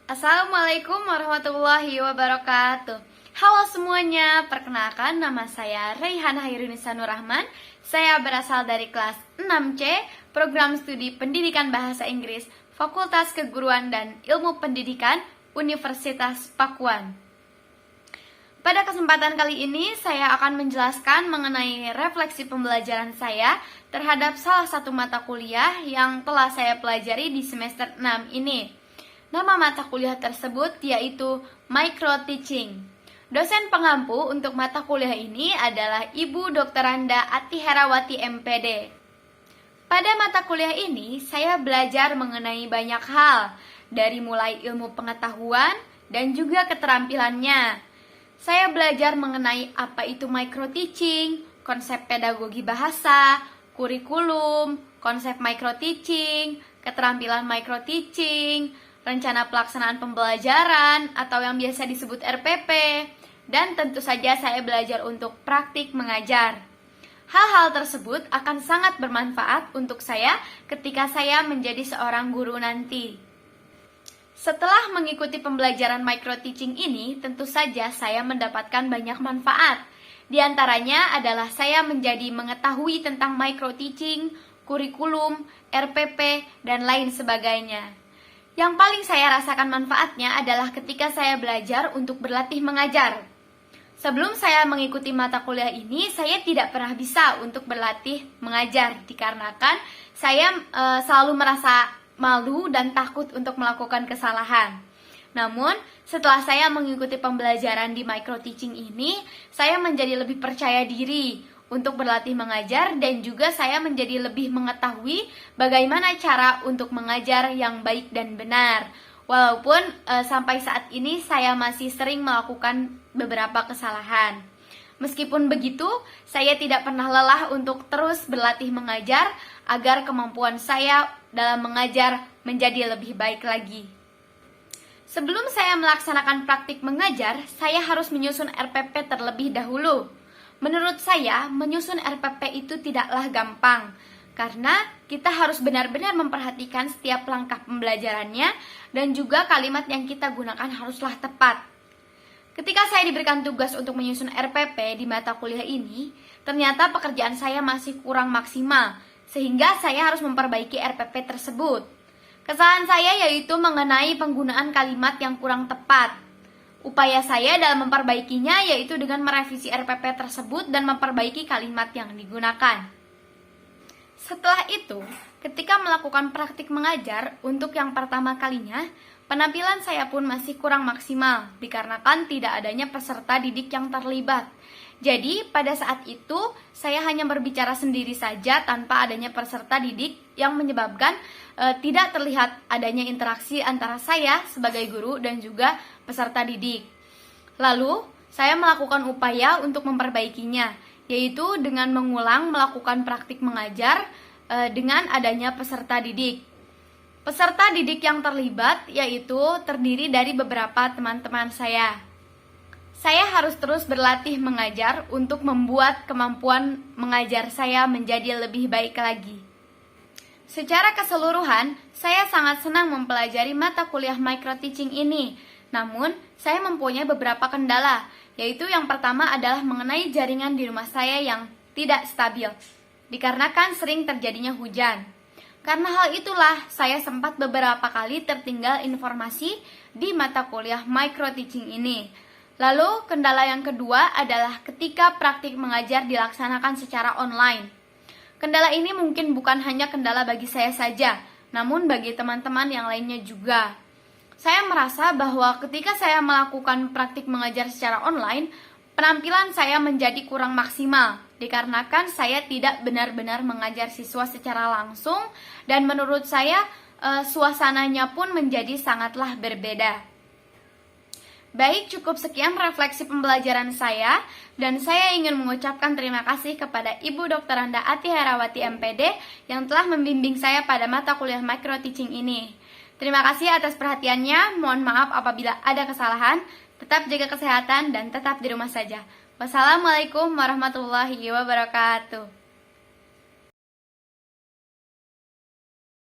Assalamualaikum warahmatullahi wabarakatuh. Halo semuanya, perkenalkan nama saya Reyhan Hairunisa Nurrahman. Saya berasal dari kelas 6C, Program Studi Pendidikan Bahasa Inggris, Fakultas Keguruan dan Ilmu Pendidikan, Universitas Pakuan. Pada kesempatan kali ini, saya akan menjelaskan mengenai refleksi pembelajaran saya terhadap salah satu mata kuliah yang telah saya pelajari di semester 6 ini. Nama mata kuliah tersebut yaitu Micro Teaching. Dosen pengampu untuk mata kuliah ini adalah Ibu Dokteranda Ati Herawati MPD. Pada mata kuliah ini, saya belajar mengenai banyak hal, dari mulai ilmu pengetahuan dan juga keterampilannya. Saya belajar mengenai apa itu micro teaching, konsep pedagogi bahasa, kurikulum, konsep micro teaching, keterampilan micro teaching, rencana pelaksanaan pembelajaran atau yang biasa disebut RPP, dan tentu saja saya belajar untuk praktik mengajar. Hal-hal tersebut akan sangat bermanfaat untuk saya ketika saya menjadi seorang guru nanti. Setelah mengikuti pembelajaran micro teaching ini, tentu saja saya mendapatkan banyak manfaat. Di antaranya adalah saya menjadi mengetahui tentang micro teaching, kurikulum, RPP, dan lain sebagainya. Yang paling saya rasakan manfaatnya adalah ketika saya belajar untuk berlatih mengajar. Sebelum saya mengikuti mata kuliah ini, saya tidak pernah bisa untuk berlatih mengajar, dikarenakan saya selalu merasa malu dan takut untuk melakukan kesalahan. Namun, setelah saya mengikuti pembelajaran di micro teaching ini, saya menjadi lebih percaya diri untuk berlatih mengajar dan juga saya menjadi lebih mengetahui bagaimana cara untuk mengajar yang baik dan benar. Walaupun sampai saat ini saya masih sering melakukan beberapa kesalahan. Meskipun begitu, saya tidak pernah lelah untuk terus berlatih mengajar agar kemampuan saya dalam mengajar menjadi lebih baik lagi. Sebelum saya melaksanakan praktik mengajar, saya harus menyusun RPP terlebih dahulu. Menurut saya, menyusun RPP itu tidaklah gampang, karena kita harus benar-benar memperhatikan setiap langkah pembelajarannya dan juga kalimat yang kita gunakan haruslah tepat. Ketika saya diberikan tugas untuk menyusun RPP di mata kuliah ini, ternyata pekerjaan saya masih kurang maksimal, sehingga saya harus memperbaiki RPP tersebut. Kesalahan saya yaitu mengenai penggunaan kalimat yang kurang tepat. Upaya saya dalam memperbaikinya yaitu dengan merevisi RPP tersebut dan memperbaiki kalimat yang digunakan. Setelah itu, ketika melakukan praktik mengajar untuk yang pertama kalinya, penampilan saya pun masih kurang maksimal dikarenakan tidak adanya peserta didik yang terlibat. Jadi, pada saat itu, saya hanya berbicara sendiri saja tanpa adanya peserta didik yang menyebabkan tidak terlihat adanya interaksi antara saya sebagai guru dan juga peserta didik. Lalu, saya melakukan upaya untuk memperbaikinya, yaitu dengan mengulang melakukan praktik mengajar dengan adanya peserta didik. Peserta didik yang terlibat yaitu terdiri dari beberapa teman-teman saya. Saya harus terus berlatih mengajar untuk membuat kemampuan mengajar saya menjadi lebih baik lagi. Secara keseluruhan, saya sangat senang mempelajari mata kuliah micro teaching ini. Namun, saya mempunyai beberapa kendala, yaitu yang pertama adalah mengenai jaringan di rumah saya yang tidak stabil, dikarenakan sering terjadinya hujan. Karena hal itulah, saya sempat beberapa kali tertinggal informasi di mata kuliah micro teaching ini. Lalu, kendala yang kedua adalah ketika praktik mengajar dilaksanakan secara online. Kendala ini mungkin bukan hanya kendala bagi saya saja, namun bagi teman-teman yang lainnya juga. Saya merasa bahwa ketika saya melakukan praktik mengajar secara online, penampilan saya menjadi kurang maksimal, dikarenakan saya tidak benar-benar mengajar siswa secara langsung, dan menurut saya suasananya pun menjadi sangatlah berbeda. Baik, cukup sekian refleksi pembelajaran saya, dan saya ingin mengucapkan terima kasih kepada Ibu Dokteranda Ati Herawati MPD yang telah membimbing saya pada mata kuliah micro teaching ini. Terima kasih atas perhatiannya, mohon maaf apabila ada kesalahan, tetap jaga kesehatan dan tetap di rumah saja. Wassalamualaikum warahmatullahi wabarakatuh.